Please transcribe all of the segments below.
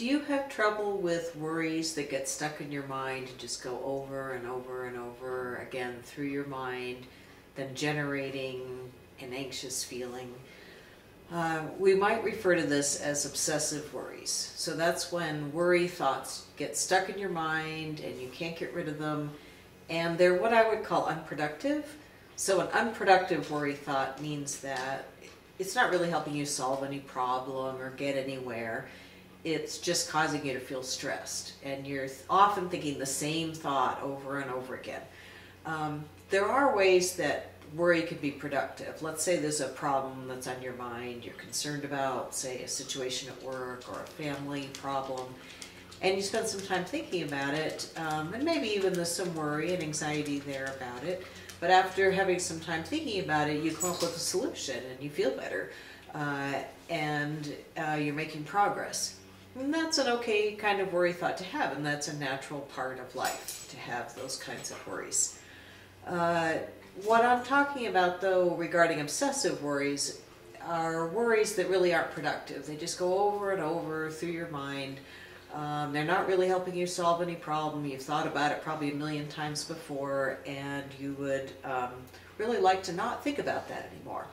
Do you have trouble with worries that get stuck in your mind and just go over and over and over again through your mind, then generating an anxious feeling? We might refer to this as obsessive worries. So that's when worry thoughts get stuck in your mind and you can't get rid of them, and they're what I would call unproductive. So an unproductive worry thought means that it's not really helping you solve any problem or get anywhere. It's just causing you to feel stressed, and you're often thinking the same thought over and over again. There are ways that worry can be productive. Let's say there's a problem that's on your mind, you're concerned about, say, a situation at work or a family problem, and you spend some time thinking about it, and maybe even there's some worry and anxiety there about it, but after having some time thinking about it, you come up with a solution and you feel better, and you're making progress. And that's an okay kind of worry thought to have, and that's a natural part of life, to have those kinds of worries. What I'm talking about, though, regarding obsessive worries, are worries that really aren't productive. They just go over and over through your mind. They're not really helping you solve any problem. You've thought about it probably a million times before, and you would really like to not think about that anymore.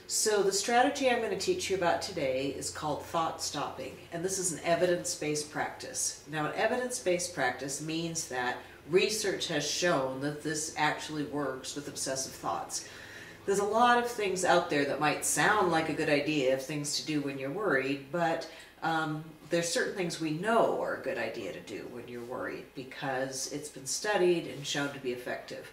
So the strategy I'm going to teach you about today is called thought stopping, and this is an evidence-based practice. Now, an evidence-based practice means that research has shown that this actually works with obsessive thoughts. There's a lot of things out there that might sound like a good idea of things to do when you're worried, but there's certain things we know are a good idea to do when you're worried because it's been studied and shown to be effective.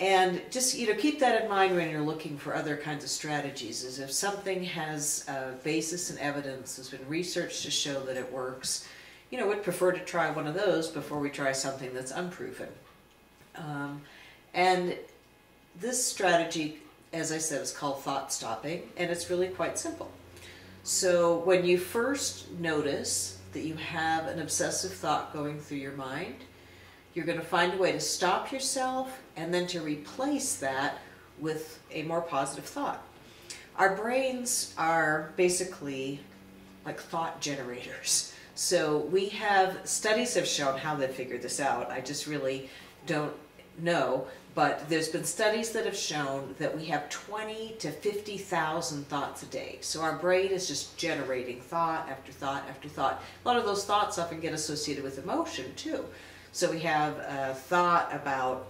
And just, keep that in mind when you're looking for other kinds of strategies, is if something has a basis in evidence, has been researched to show that it works, we'd prefer to try one of those before we try something that's unproven. And this strategy, as I said, is called thought stopping, and it's really quite simple. So when you first notice that you have an obsessive thought going through your mind, you're going to find a way to stop yourself and then to replace that with a more positive thought. Our brains are basically like thought generators. So studies have shown how they figured this out. I just really don't know, but there's been studies that have shown that we have 20 to 50,000 thoughts a day. So our brain is just generating thought after thought after thought. A lot of those thoughts often get associated with emotion too. So we have a thought about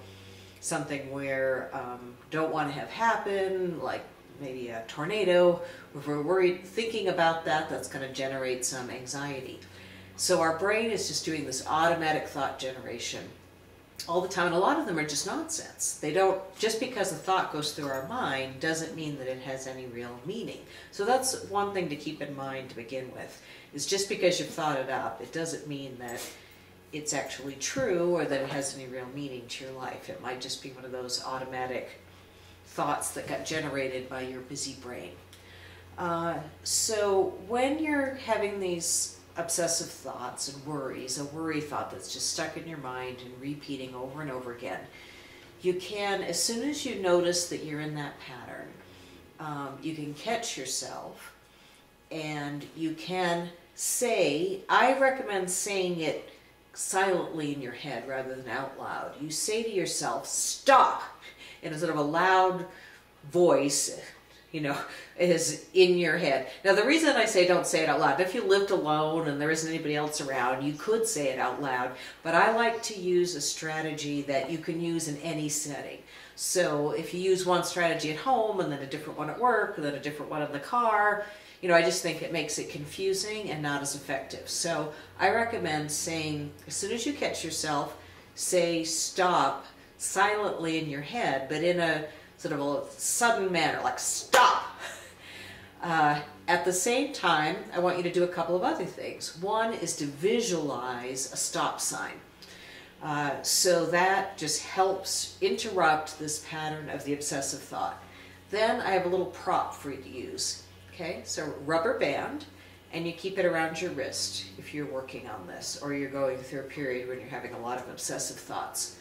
something we're don't want to have happen, like maybe a tornado. If we're worried, thinking about that, that's going to generate some anxiety. So our brain is just doing this automatic thought generation all the time, and a lot of them are just nonsense. They don't, just because a thought goes through our mind doesn't mean that it has any real meaning. So that's one thing to keep in mind to begin with, is just because you've thought it up, it doesn't mean that it's actually true or that it has any real meaning to your life. It might just be one of those automatic thoughts that got generated by your busy brain. So when you're having these obsessive thoughts and worries, a worry thought that's just stuck in your mind and repeating over and over again, you can, as soon as you notice that you're in that pattern, you can catch yourself and you can say, I recommend saying it silently in your head rather than out loud. You say to yourself, stop, in a sort of a loud voice, is in your head. Now, the reason I say don't say it out loud, if you lived alone and there isn't anybody else around, you could say it out loud, but I like to use a strategy that you can use in any setting. So if you use one strategy at home and then a different one at work and then a different one in the car, I just think it makes it confusing and not as effective. So I recommend saying, as soon as you catch yourself, say stop silently in your head, but in a sort of a sudden manner, like stop. At the same time, I want you to do a couple of other things. One is to visualize a stop sign. So that just helps interrupt this pattern of the obsessive thought. Then I have a little prop for you to use. Okay, so rubber band, and you keep it around your wrist if you're working on this or you're going through a period when you're having a lot of obsessive thoughts.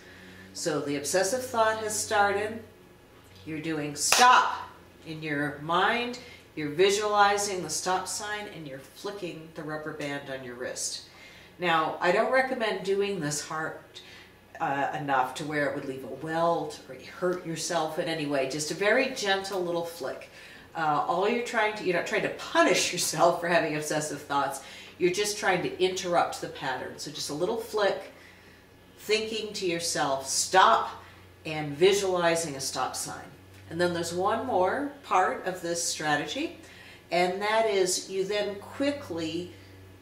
So the obsessive thought has started, you're doing stop in your mind, You're visualizing the stop sign and you're flicking the rubber band on your wrist. Now, I don't recommend doing this hard enough to where it would leave a welt or hurt yourself in any way. Just a very gentle little flick. All you're not trying to punish yourself for having obsessive thoughts. You're just trying to interrupt the pattern. So just a little flick, thinking to yourself, stop, and visualizing a stop sign. And then there's one more part of this strategy, and that is you then quickly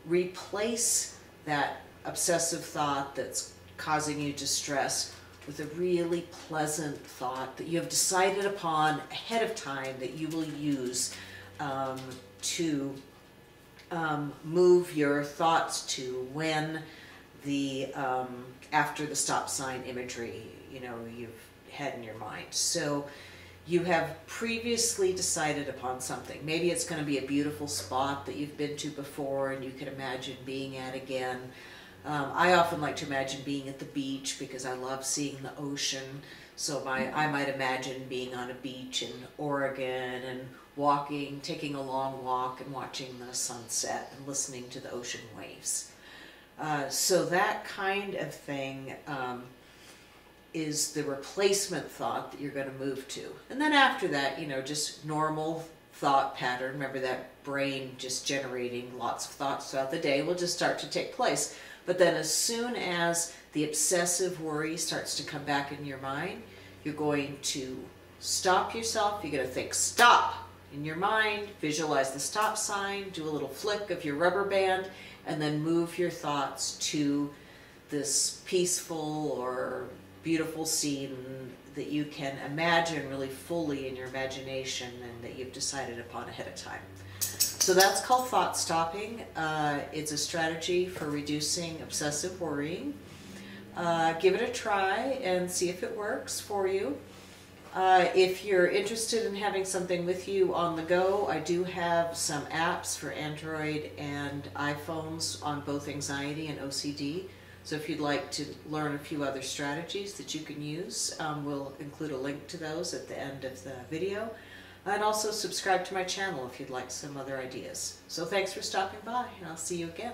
replace that obsessive thought that's causing you distress with a really pleasant thought that you have decided upon ahead of time that you will use to move your thoughts to when the after the stop sign imagery you've had in your mind. So you have previously decided upon something. Maybe it's going to be a beautiful spot that you've been to before and you can imagine being at again. I often like to imagine being at the beach because I love seeing the ocean. So I might imagine being on a beach in Oregon and walking, taking a long walk and watching the sunset and listening to the ocean waves. So that kind of thing is the replacement thought that you're going to move to. And then after that, just normal thought pattern. Remember that brain just generating lots of thoughts throughout the day will just start to take place. But then as soon as the obsessive worry starts to come back in your mind, you're going to stop yourself. You're going to think, stop, in your mind, visualize the stop sign, do a little flick of your rubber band, and then move your thoughts to this peaceful or beautiful scene that you can imagine really fully in your imagination and that you've decided upon ahead of time. So that's called thought stopping. It's a strategy for reducing obsessive worrying. Give it a try and see if it works for you. If you're interested in having something with you on the go, I do have some apps for Android and iPhones on both anxiety and OCD. So if you'd like to learn a few other strategies that you can use, we'll include a link to those at the end of the video. And also subscribe to my channel if you'd like some other ideas. So thanks for stopping by, and I'll see you again.